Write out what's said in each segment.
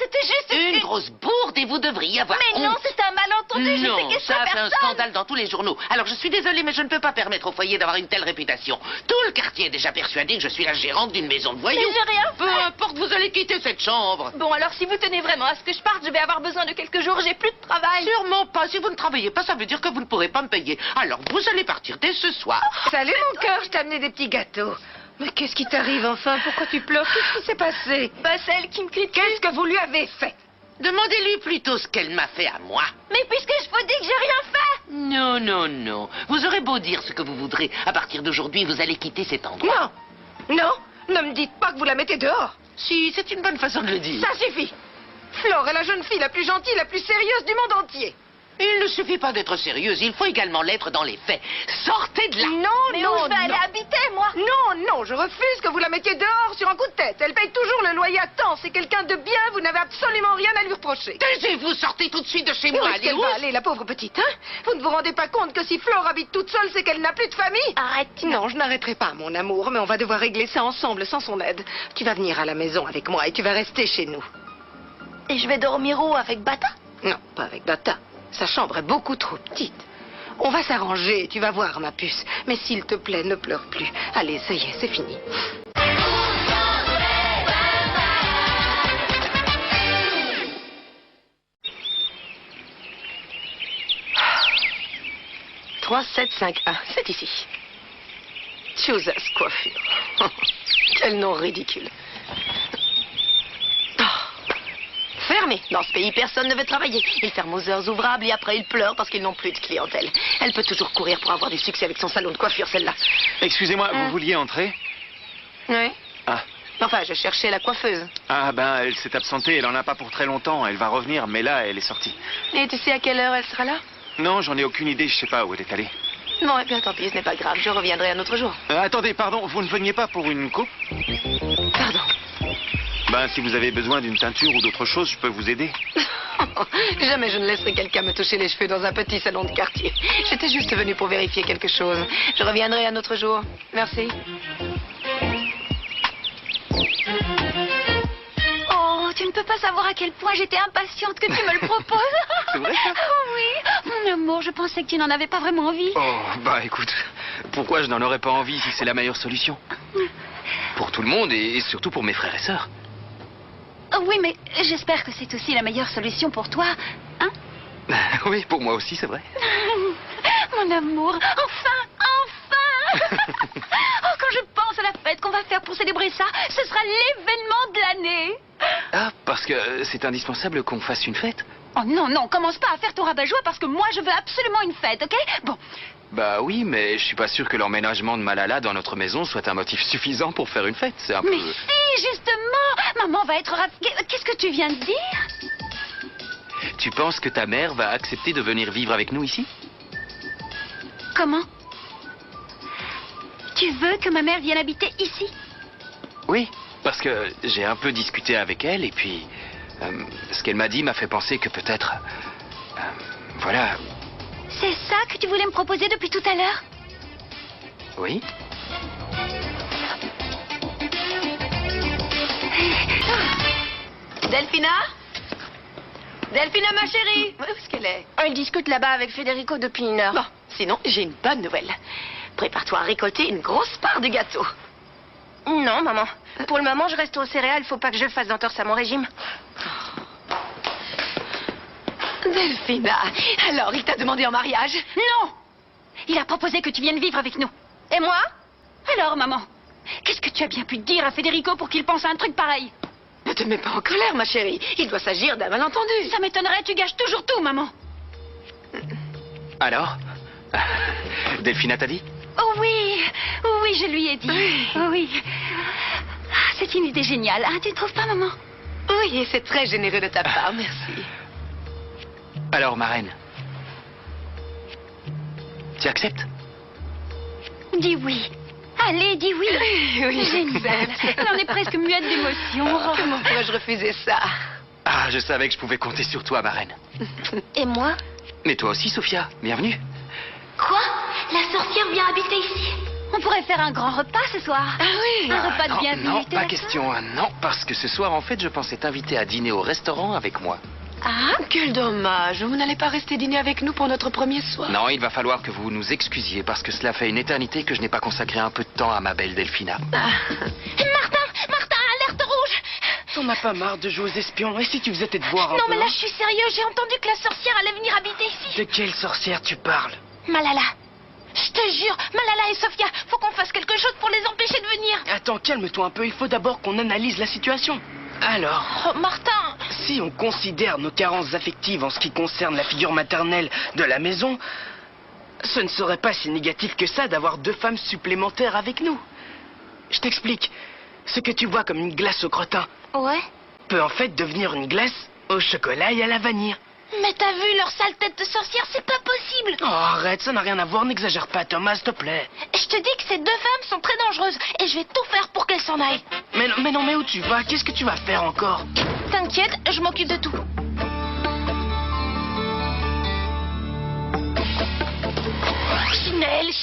c'était juste... Une grosse bourde et vous devriez avoir Mais non, honte. c'était un malentendu, je Non, sais qu'est-ce ça que fait un personne. scandale dans tous les journaux. Alors je suis désolée, mais je ne peux pas permettre au foyer d'avoir une telle réputation. Tout le quartier est déjà persuadé que je suis la gérante d'une maison de voyous. Mais j'ai rien Peu fait. importe, vous allez quitter cette chambre. Bon, alors si vous tenez vraiment à ce que je parte, je vais avoir besoin de quelques jours, j'ai plus de travail. Sûrement pas. Si vous ne travaillez pas, ça veut dire que vous ne pourrez pas me payer. Alors vous allez partir dès ce soir. Salut mon cœur, je t'ai amené des petits gâteaux. Mais qu'est-ce qui t'arrive enfin? Pourquoi tu pleures? Qu'est-ce qui s'est passé? Bah, celle qui me crie dessus. Qu'est-ce que vous lui avez fait? Demandez-lui plutôt ce qu'elle m'a fait à moi. Mais puisque je vous dis que j'ai rien fait. Non, non, non. Vous aurez beau dire ce que vous voudrez. À partir d'aujourd'hui, vous allez quitter cet endroit. Non, non, ne me dites pas que vous la mettez dehors. Si, c'est une bonne façon de le dire. Ça suffit. Flore est la jeune fille la plus gentille, la plus sérieuse du monde entier. Il ne suffit pas d'être sérieuse, il faut également l'être dans les faits. Sortez de là. Non, Mais non, où je vais aller non. habiter, moi? Non, non, je refuse que vous la mettiez dehors sur un coup de tête. Elle paye toujours le loyer à temps. C'est quelqu'un de bien, vous n'avez absolument rien à lui reprocher. Taisez-vous, sortez tout de suite de chez Où moi. est-ce Allez, qu'elle où va est-ce- aller, la pauvre petite, hein? Vous ne vous rendez pas compte que si Flore habite toute seule, c'est qu'elle n'a plus de famille? Arrête, Tina. Non, je n'arrêterai pas, mon amour, mais on va devoir régler ça ensemble, sans son aide. Tu vas venir à la maison avec moi et tu vas rester chez nous. Et je vais dormir où avec Bata? Non, pas avec Bata. Sa chambre est beaucoup trop petite. On va s'arranger, tu vas voir, ma puce. Mais s'il te plaît, ne pleure plus. Allez, ça y est, c'est fini. « 3751, c'est ici. Choosas coiffure. Quel nom ridicule. Fermé. Dans ce pays, personne ne veut travailler. Ils ferment aux heures ouvrables et après ils pleurent parce qu'ils n'ont plus de clientèle. Elle peut toujours courir pour avoir du succès avec son salon de coiffure, celle-là. Excusez-moi, vous vouliez entrer? Oui. Ah. Enfin, je cherchais la coiffeuse. Ah ben, elle s'est absentée, elle en a pas pour très longtemps. Elle va revenir, mais là, elle est sortie. Et tu sais à quelle heure elle sera là? Non, j'en ai aucune idée, je sais pas où elle est allée. Bon, et bien tant pis, ce n'est pas grave. Je reviendrai un autre jour. Attendez, pardon, vous ne veniez pas pour une coupe? Pardon. Ben, si vous avez besoin d'une teinture ou d'autre chose, je peux vous aider. Jamais je ne laisserai quelqu'un me toucher les cheveux dans un petit salon de quartier. J'étais juste venue pour vérifier quelque chose. Je reviendrai un autre jour. Merci. Oh, tu ne peux pas savoir à quel point j'étais impatiente que tu me le proposes. C'est vrai, ça? Oh oui. Mon amour, je pensais que tu n'en avais pas vraiment envie. Oh, bah écoute, pourquoi je n'en aurais pas envie si c'est la meilleure solution? Pour tout le monde et surtout pour mes frères et sœurs. Oh, oui, mais j'espère que c'est aussi la meilleure solution pour toi, hein? Oui, pour moi aussi, c'est vrai. Mon amour, enfin. Oh, quand je pense à la fête qu'on va faire pour célébrer ça, ce sera l'événement de l'année. Ah, parce que c'est indispensable qu'on fasse une fête? Oh non, non, commence pas à faire ton rabat-joie parce que moi je veux absolument une fête, ok? Bon, Bah oui, mais je suis pas sûr que l'emménagement de Malala dans notre maison soit un motif suffisant pour faire une fête. C'est un peu... mais si, justement, maman va être ravie. Qu'est-ce que tu viens de dire? Tu penses que ta mère va accepter de venir vivre avec nous ici? Comment? Tu veux que ma mère vienne habiter ici? Oui, parce que j'ai un peu discuté avec elle et puis ce qu'elle m'a dit m'a fait penser que peut-être... voilà, C'est ça que tu voulais me proposer depuis tout à l'heure? oui. Delphina? Delphina, ma chérie? Où est-ce qu'elle est? Elle discute là-bas avec Federico depuis une heure. Bon, sinon, j'ai une bonne nouvelle. Prépare-toi à récolter une grosse part du gâteau. Non, maman. Pour le moment, je reste aux céréales. Faut pas que je fasse d'entorse à mon régime. Delphina, alors il t'a demandé en mariage? Non! Il a proposé que tu viennes vivre avec nous. Et moi? Alors, maman, qu'est-ce que tu as bien pu dire à Federico pour qu'il pense à un truc pareil? Ne te mets pas en colère, ma chérie. Il doit s'agir d'un malentendu. Ça m'étonnerait, tu gâches toujours tout, maman. Alors Delphina t'a dit? Oh oui, oui, je lui ai dit. Oui. Ah, c'est une idée géniale, hein, tu trouves pas, maman? Oui, et c'est très généreux de ta part, merci. Alors, ma reine, tu acceptes? Dis oui. Allez, dis oui. Oui, Génial. Elle en est presque muette d'émotion. Comment pourrais-je refuser ça? Ah, je savais que je pouvais compter sur toi, ma reine. Et moi? Mais toi aussi, Sophia, bienvenue. Quoi? La sorcière vient habiter ici? On pourrait faire un grand repas ce soir. Ah oui. Un repas de non, bienvenue. non, t'es pas d'accord? question. Non, parce que ce soir, en fait, je pensais t'inviter à dîner au restaurant avec moi. Ah, quel dommage. Vous n'allez pas rester dîner avec nous pour notre premier soir. Non, il va falloir que vous nous excusiez parce que cela fait une éternité que je n'ai pas consacré un peu de temps à ma belle Delphina. Martin, alerte rouge. T'en as pas marre de jouer aux espions? Et si tu faisais tes devoirs un Non, peu, mais là, hein? je suis sérieux. J'ai entendu que la sorcière allait venir habiter ici. De quelle sorcière tu parles? Malala. Je te jure, Malala et Sophia, faut qu'on fasse quelque chose pour les empêcher de venir. Attends, calme-toi un peu. Il faut d'abord qu'on analyse la situation. Alors, Oh, Martin. si on considère nos carences affectives en ce qui concerne la figure maternelle de la maison, ce ne serait pas si négatif que ça d'avoir 2 femmes supplémentaires avec nous. Je t'explique. Ce que tu vois comme une glace au crottin Ouais. peut en fait devenir une glace au chocolat et à la vanille. Mais t'as vu leur sale tête de sorcière, c'est pas possible. Oh, arrête, ça n'a rien à voir, n'exagère pas, Thomas, s'il te plaît. Je te dis que ces 2 femmes sont très dangereuses et je vais tout faire pour qu'elles s'en aillent. Mais où tu vas? Qu'est-ce que tu vas faire encore? T'inquiète, je m'occupe de tout.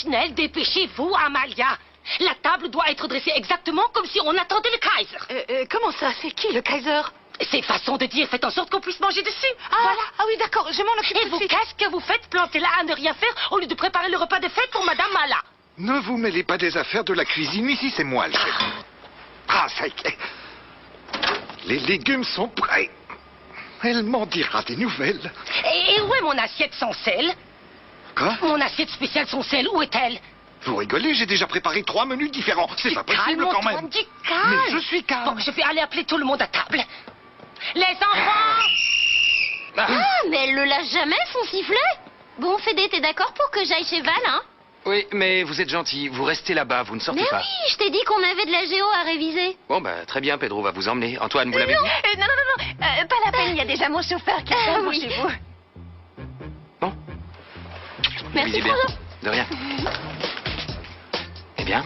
Schnell, dépêchez-vous, Amalia. La table doit être dressée exactement comme si on attendait le Kaiser. Comment ça? C'est qui, le Kaiser? C'est façon de dire, faites en sorte qu'on puisse manger dessus. Ah oui, d'accord, je m'en occupe Et tout de vous, suite. qu'est-ce que vous faites? Plantez là à ne rien faire au lieu de préparer le repas de fête pour Madame Mala. Ne vous mêlez pas des affaires de la cuisine, ici c'est moi le chef. Ah, ça y est. Les légumes sont prêts. Elle m'en dira des nouvelles. Et où est mon assiette sans sel? Quoi? Mon assiette spéciale sans sel, où est-elle? Vous rigolez, j'ai déjà préparé 3 menus différents. C'est pas possible quand même. Du calme. Mais je suis calme. Bon, je vais aller appeler tout le monde à table. Les enfants! Ah, mais elle le lâche jamais, son sifflet. Bon, Fédé, t'es d'accord pour que j'aille chez Val, hein? Oui, mais vous êtes gentil, vous restez là-bas, vous ne sortez Mais pas. oui, je t'ai dit qu'on avait de la géo à réviser. Bon, bah, très bien, Pedro va vous emmener. Antoine, vous l'avez vu? Non, pas la peine, il y a déjà mon chauffeur qui attend oui. chez vous. Bon. Merci, Conduisez bien. Frodo. De rien. Eh bien,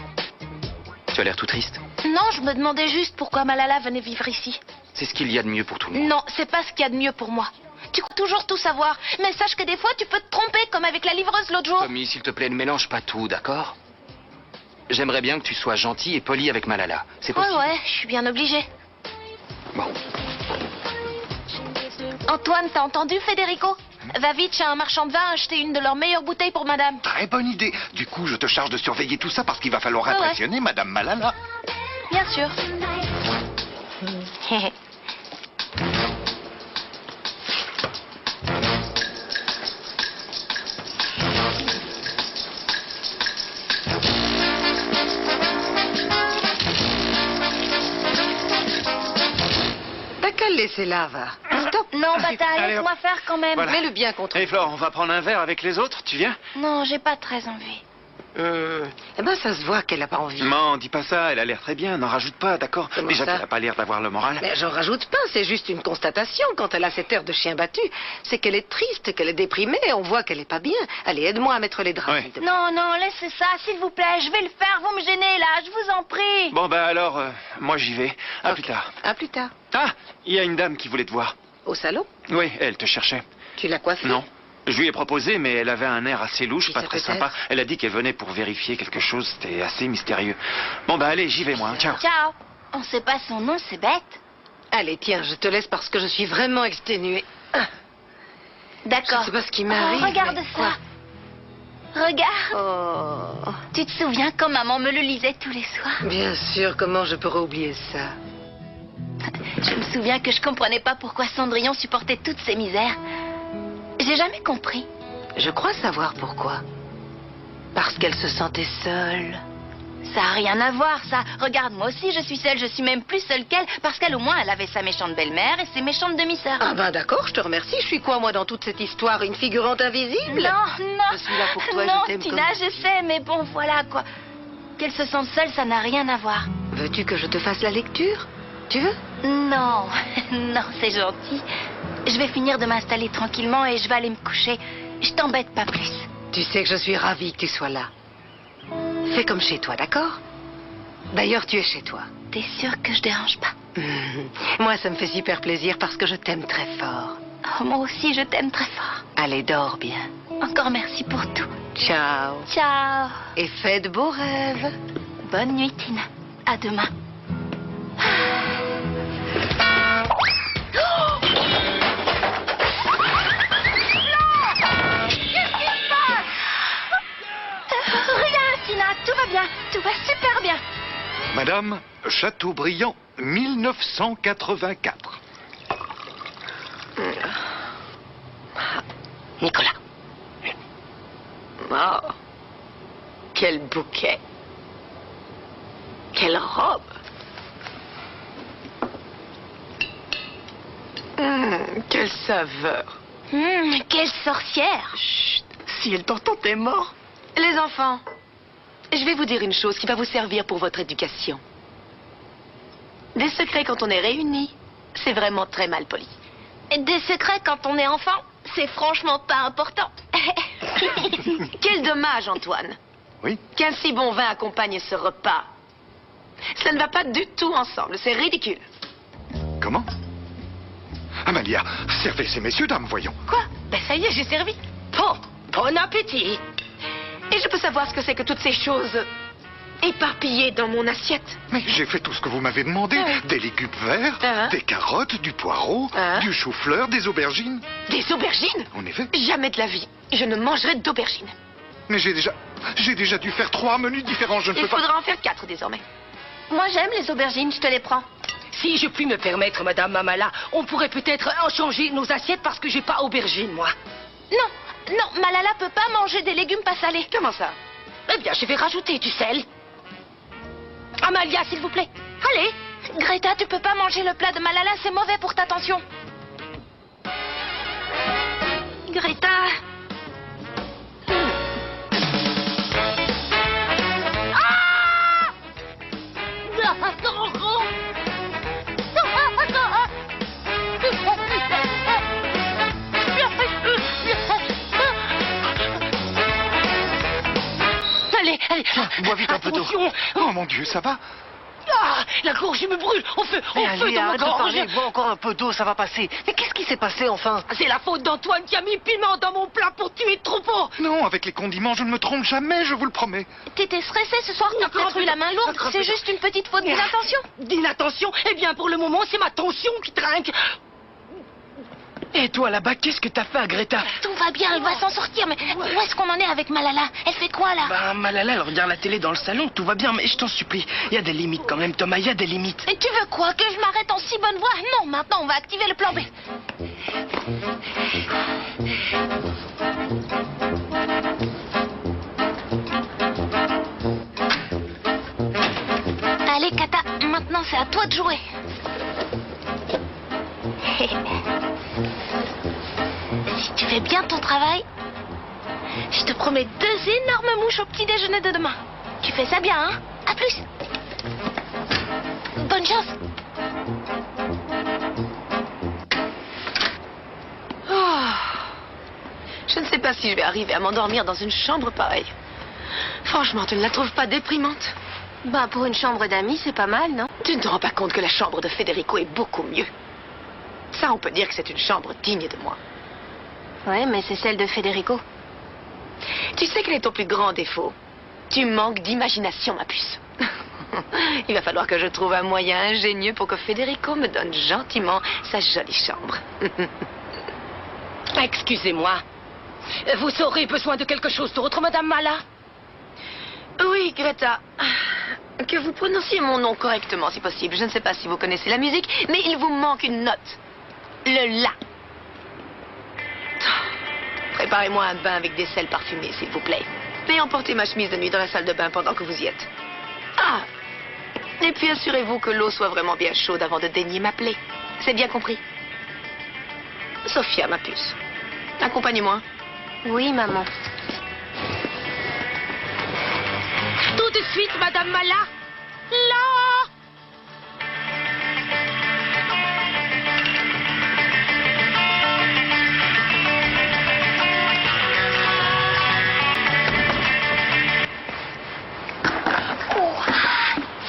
tu as l'air tout triste. Non, je me demandais juste pourquoi Malala venait vivre ici. C'est ce qu'il y a de mieux pour tout le monde. Non, c'est pas ce qu'il y a de mieux pour moi. Tu crois toujours tout savoir, mais sache que des fois tu peux te tromper, comme avec la livreuse l'autre jour. Tommy, s'il te plaît, ne mélange pas tout, d'accord? J'aimerais bien que tu sois gentil et poli avec Malala. C'est possible? Ouais, je suis bien obligée. Bon. Antoine, t'as entendu, Federico? Va vite chez un marchand de vin acheter une de leurs meilleures bouteilles pour madame. Très bonne idée. Du coup, je te charge de surveiller tout ça parce qu'il va falloir Ouais. impressionner Madame Malala. Bien sûr. T'as qu'à le laisser là, va. Stop. Non, bataille, Allez, laisse-moi faire quand même. Voilà. Mets-le bien contre. Hé, Flore, on va prendre un verre avec les autres, tu viens? Non, j'ai pas très envie. Eh ben, ça se voit qu'elle a pas envie. Non, dis pas ça, elle a l'air très bien, n'en rajoute pas, d'accord? Comment Déjà ça qu'elle a pas l'air d'avoir le moral. Mais j'en rajoute pas, c'est juste une constatation. Quand elle a cette air de chien battu, c'est qu'elle est triste, qu'elle est déprimée, on voit qu'elle est pas bien. Allez, aide-moi à mettre les draps. Ouais. s'il te plaît. Non, laissez ça, s'il vous plaît, je vais le faire, vous me gênez là, je vous en prie. Bon, bah alors, moi j'y vais. À Ok. plus tard. À plus tard. Ah, il y a une dame qui voulait te voir. Au salon? Oui, elle te cherchait. Tu l'as coiffée? Non. Je lui ai proposé, mais elle avait un air assez louche, Qui pas ça très peut sympa. être? Elle a dit qu'elle venait pour vérifier quelque chose, c'était assez mystérieux. Bon, bah allez, j'y vais moi, hein. Ciao. Ciao. On sait pas son nom, c'est bête. Allez, tiens, je te laisse parce que je suis vraiment exténuée. Ah, D'accord. Je sais pas ce qui m'arrive, Oh, regarde mais ça. Regarde. oh, Tu te souviens quand maman me le lisait tous les soirs? bien sûr, comment je pourrais oublier ça? Je me souviens que je comprenais pas pourquoi Cendrillon supportait toutes ces misères. J'ai jamais compris. Je crois savoir pourquoi. Parce qu'elle se sentait seule. Ça a rien à voir, ça. Regarde, moi aussi, je suis seule. Je suis même plus seule qu'elle, parce qu'elle, au moins, elle avait sa méchante belle-mère et ses méchantes demi-sœurs. Ah ben d'accord, je te remercie. Je suis quoi, moi, dans toute cette histoire? Une figurante invisible? Non. Je suis là pour toi, non, je t'aime Tina, comme... je sais, mais bon, voilà, quoi. Qu'elle se sente seule, ça n'a rien à voir. Veux-tu que je te fasse la lecture? Tu veux? Non, non, c'est gentil. Je vais finir de m'installer tranquillement et je vais aller me coucher. Je t'embête pas plus. Tu sais que je suis ravie que tu sois là. Fais comme chez toi, d'accord? D'ailleurs, tu es chez toi. T'es sûre que je dérange pas? Moi, ça me fait super plaisir parce que je t'aime très fort. Oh, moi aussi, je t'aime très fort. Allez, dors bien. Encore merci pour tout. Ciao. Ciao. Et fais de beaux rêves. Bonne nuit, Tina. À demain. Rien, Tina, tout va bien. Tout va super bien. Madame, Chateaubriand, 1984. Nicolas. Oh. Quel bouquet. Quelle robe. Quelle saveur. Quelle sorcière. Chut. Si elle t'entend, t'es mort. Les enfants, je vais vous dire une chose qui va vous servir pour votre éducation. Des secrets quand on est réunis, c'est vraiment très mal poli. Des secrets quand on est enfant, c'est franchement pas important. Quel dommage, Antoine. Oui? Qu'un si bon vin accompagne ce repas. Ça ne va pas du tout ensemble, c'est ridicule. Comment? Amalia, servez ces messieurs, dames, voyons. Quoi? Ben ça y est, j'ai servi. Bon appétit. Et je peux savoir ce que c'est que toutes ces choses éparpillées dans mon assiette? Mais j'ai fait tout ce que vous m'avez demandé. Des légumes verts, des carottes, du poireau, du chou-fleur, des aubergines. Des aubergines? En effet. Jamais de la vie. Je ne mangerai d'aubergines. Mais j'ai déjà dû faire 3 menus différents, je ne Il peux pas... faudra en faire 4 désormais. Moi, j'aime les aubergines, je te les prends. Si je puis me permettre, Madame Mamala, on pourrait peut-être en changer nos assiettes parce que j'ai pas aubergine, moi. Non, Malala peut pas manger des légumes pas salés. Comment ça? Eh bien, je vais rajouter du sel. Amalia, s'il vous plaît. Allez, Greta, tu peux pas manger le plat de Malala, c'est mauvais pour ta tension. Greta. Allez. Bois vite un peu d'eau. Attention. Oh mon Dieu, ça va? Ah, la gorge me brûle. Au feu Allez, dans ma arrête de gorge. parler, bois encore un peu d'eau, ça va passer. Mais qu'est-ce qui s'est passé enfin? C'est la faute d'Antoine qui a mis piment dans mon plat pour tuer le troupeau. Non, avec les condiments, je ne me trompe jamais, je vous le promets. T'étais stressé ce soir, t'as peut-être eu la main lourde. C'est juste une petite faute d'inattention. D'inattention? Eh bien, pour le moment, c'est ma tension qui trinque. Et toi là-bas, qu'est-ce que t'as fait à Greta? Tout va bien, elle va s'en sortir. Mais où est-ce qu'on en est avec Malala? Elle fait quoi là? Bah, Malala, elle regarde la télé dans le salon, tout va bien, mais je t'en supplie, il y a des limites quand même, Thomas, il y a des limites. Et tu veux quoi? Que je m'arrête en si bonne voie? Non, maintenant on va activer le plan B. Allez, Kata, maintenant c'est à toi de jouer. Si tu fais bien ton travail, je te promets 2 énormes mouches au petit déjeuner de demain. Tu fais ça bien, hein? À plus. Bonne chance. Je ne sais pas si je vais arriver à m'endormir dans une chambre pareille. Franchement, tu ne la trouves pas déprimante? Ben, pour une chambre d'amis, c'est pas mal, non? Tu ne te rends pas compte que la chambre de Federico est beaucoup mieux. Ça, on peut dire que c'est une chambre digne de moi. Ouais, mais c'est celle de Federico. Tu sais quel est ton plus grand défaut? Tu manques d'imagination, ma puce. Il va falloir que je trouve un moyen ingénieux pour que Federico me donne gentiment sa jolie chambre. Excusez-moi. Vous aurez besoin de quelque chose d'autre, Madame Mala? Oui, Greta. Que vous prononciez mon nom correctement, si possible. Je ne sais pas si vous connaissez la musique, mais il vous manque une note. Le La. Préparez-moi un bain avec des sels parfumés, s'il vous plaît. Et emportez ma chemise de nuit dans la salle de bain pendant que vous y êtes. Ah! Et puis assurez-vous que l'eau soit vraiment bien chaude avant de daigner m'appeler. C'est bien compris? Sophia, ma puce. Accompagnez-moi. Oui, maman. Tout de suite, Madame Mala. Là!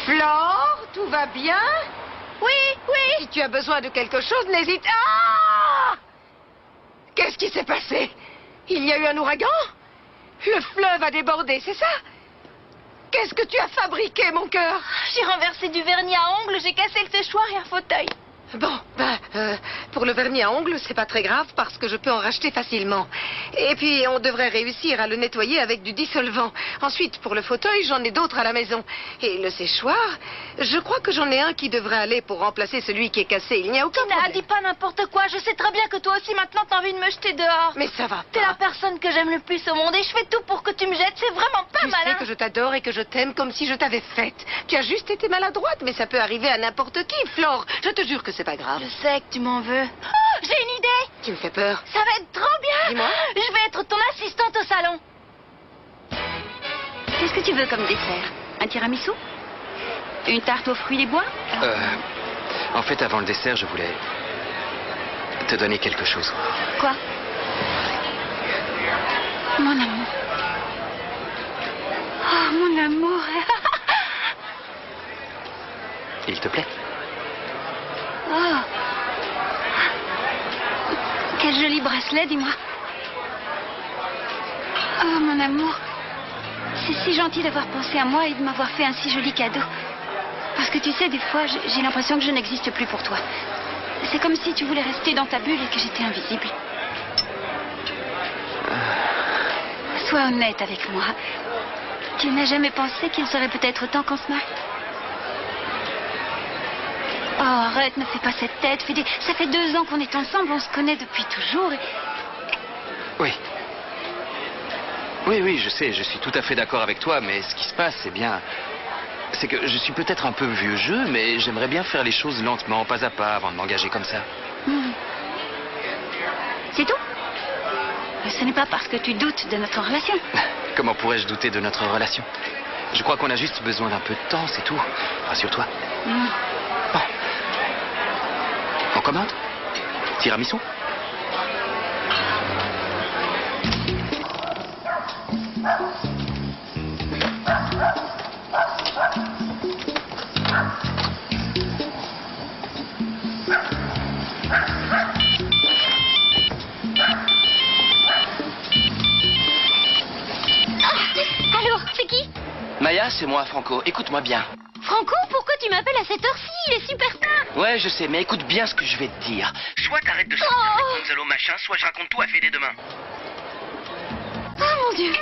Flore, tout va bien? Oui. Si tu as besoin de quelque chose, n'hésite... Ah! Qu'est-ce qui s'est passé? Il y a eu un ouragan? Le fleuve a débordé, c'est ça? Qu'est-ce que tu as fabriqué, mon cœur? J'ai renversé du vernis à ongles, j'ai cassé le séchoir et un fauteuil. Bon, pour le vernis à ongles, c'est pas très grave parce que je peux en racheter facilement. Et puis, on devrait réussir à le nettoyer avec du dissolvant. Ensuite, pour le fauteuil, j'en ai d'autres à la maison. Et le séchoir, je crois que j'en ai un qui devrait aller pour remplacer celui qui est cassé. Il n'y a aucun Tina, problème. dis pas n'importe quoi. Je sais très bien que toi aussi, maintenant, t'as envie de me jeter dehors. Mais ça va T'es pas. la personne que j'aime le plus au monde et je fais tout pour que tu me jettes. C'est vraiment pas Tu sais malin. que je t'adore et que je t'aime comme si je t'avais faite. Tu as juste été maladroite, mais ça peut arriver à n'importe qui, Flore. Je te jure que c'est pas grave. Je sais que tu m'en veux. Oh, j'ai une idée. Tu me fais peur. Ça va être trop bien. Dis-moi. Je vais être ton assistante au salon. Qu'est-ce que tu veux comme dessert? Un tiramisu? Une tarte aux fruits des bois? En fait, avant le dessert, je voulais te donner quelque chose. Quoi? Mon amour. Oh, mon amour. Il te plaît? Oh. Quel joli bracelet, dis-moi. Oh, mon amour. C'est si gentil d'avoir pensé à moi et de m'avoir fait un si joli cadeau. Parce que tu sais, des fois, j'ai l'impression que je n'existe plus pour toi. C'est comme si tu voulais rester dans ta bulle et que j'étais invisible. Sois honnête avec moi. Tu n'as jamais pensé qu'il serait peut-être temps qu'on se marie? Oh, arrête, ne fais pas cette tête. Ça fait 2 ans qu'on est ensemble, on se connaît depuis toujours. Oui. Oui, je sais, je suis tout à fait d'accord avec toi, mais ce qui se passe, c'est bien... C'est que je suis peut-être un peu vieux jeu, mais j'aimerais bien faire les choses lentement, pas à pas, avant de m'engager comme ça. C'est tout? Ce n'est pas parce que tu doutes de notre relation. Comment pourrais-je douter de notre relation? Je crois qu'on a juste besoin d'un peu de temps, c'est tout. Rassure-toi. Bon. On commande? Tiramisu? Allô, c'est qui? Maya, c'est moi, Franco. Écoute-moi bien. Franco, pourquoi tu m'appelles à cette heure-ci? Il est super tard. Ouais, je sais, mais écoute bien ce que je vais te dire. Soit t'arrêtes de sortir avec Gonzalo machin, soit je raconte tout à Fédé demain. Oh mon Dieu.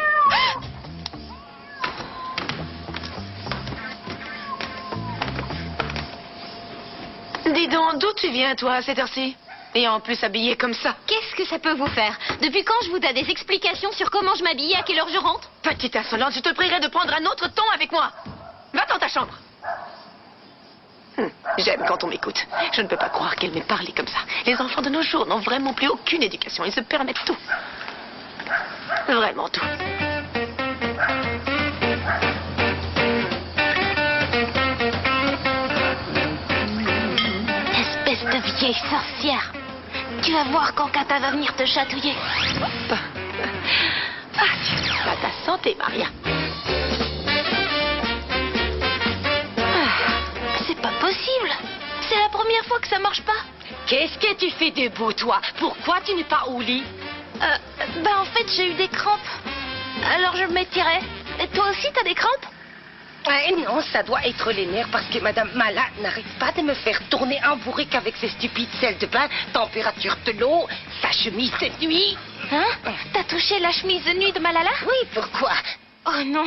Dis donc, d'où tu viens, toi, à cette heure-ci? Et en plus habillée comme ça. Qu'est-ce que ça peut vous faire? Depuis quand je vous donne des explications sur comment je m'habille et à quelle heure je rentre? Petite insolente, je te prierai de prendre un autre ton avec moi. Va dans ta chambre. J'aime quand on m'écoute. Je ne peux pas croire qu'elle m'ait parlé comme ça. Les enfants de nos jours n'ont vraiment plus aucune éducation. Ils se permettent tout. Vraiment tout. Espèce de vieille sorcière. Tu vas voir quand Kata va venir te chatouiller. À ta santé, Maria. C'est pas possible. C'est la première fois que ça marche pas. Qu'est-ce que tu fais debout, toi? Pourquoi tu n'es pas au lit? En fait, j'ai eu des crampes. Alors je m'étirais. Et toi aussi, t'as des crampes? Non, ça doit être les nerfs parce que Madame Mala n'arrête pas de me faire tourner un bourrique avec ses stupides sels de bain, température de l'eau, sa chemise de nuit. Hein? T'as touché la chemise de nuit de Malala? Oui, pourquoi? Oh non.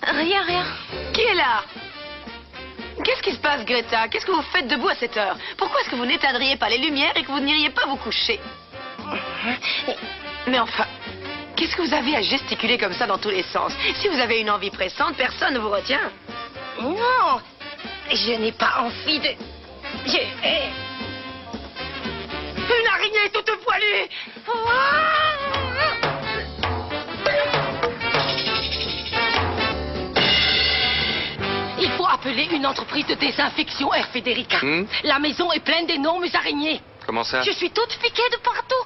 Rien. Qui est là? Qu'est-ce qui se passe, Greta? Qu'est-ce que vous faites debout à cette heure? Pourquoi est-ce que vous n'éteindriez pas les lumières et que vous n'iriez pas vous coucher? Mais enfin, qu'est-ce que vous avez à gesticuler comme ça dans tous les sens? Si vous avez une envie pressante, personne ne vous retient. Non, je n'ai pas envie de... Une araignée toute poilue! Il faut appeler une entreprise de désinfection, Air Federica. La maison est pleine d'énormes araignées. Comment ça? Je suis toute piquée de partout.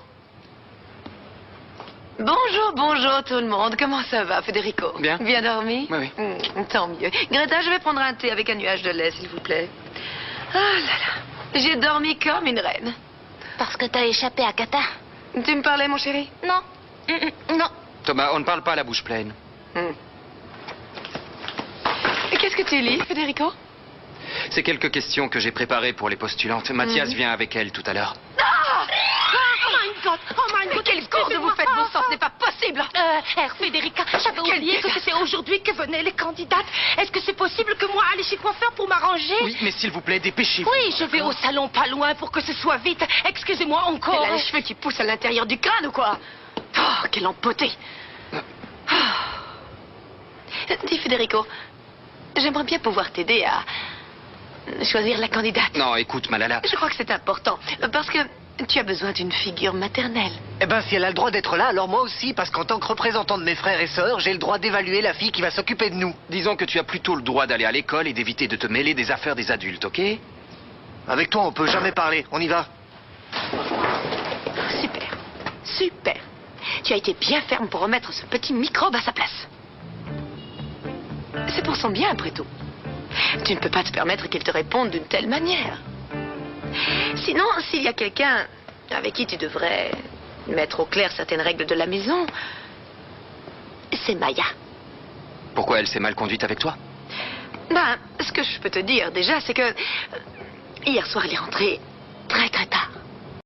Bonjour tout le monde. Comment ça va, Federico? Bien. Bien dormi? Oui. Tant mieux. Greta, je vais prendre un thé avec un nuage de lait, s'il vous plaît. Ah là là. J'ai dormi comme une reine. Parce que t'as échappé à Kata. Tu me parlais, mon chéri? Non. Non. Thomas, on ne parle pas à la bouche pleine. Qu'est-ce que tu lis, Federico? C'est quelques questions que j'ai préparées pour les postulantes. Mathias vient avec elle tout à l'heure. Oh my God, quelle course vous faites, bon sang, ce n'est pas possible. Federica, j'avais oublié que c'était aujourd'hui que venaient les candidates. Est-ce que c'est possible que moi aille chez coiffeur pour m'arranger? Oui, mais s'il vous plaît, dépêchez-vous. Oui, je vais au salon pas loin pour que ce soit vite. Excusez-moi encore. Elle a les cheveux qui poussent à l'intérieur du crâne ou quoi? Oh, quelle empotée. Dis, Federico, j'aimerais bien pouvoir t'aider à choisir la candidate. Non, écoute, Malala. Je crois que c'est important, parce que tu as besoin d'une figure maternelle. Eh ben, si elle a le droit d'être là, alors moi aussi, parce qu'en tant que représentant de mes frères et sœurs, j'ai le droit d'évaluer la fille qui va s'occuper de nous. Disons que tu as plutôt le droit d'aller à l'école et d'éviter de te mêler des affaires des adultes, ok? Avec toi, on peut jamais parler. On y va. Super, super. Tu as été bien ferme pour remettre ce petit microbe à sa place. C'est pour son bien, après tout. Tu ne peux pas te permettre qu'il te réponde d'une telle manière. Sinon, s'il y a quelqu'un avec qui tu devrais mettre au clair certaines règles de la maison, c'est Maya. Pourquoi elle s'est mal conduite avec toi? Ben, ce que je peux te dire déjà, c'est que hier soir, elle est rentrée très très tard.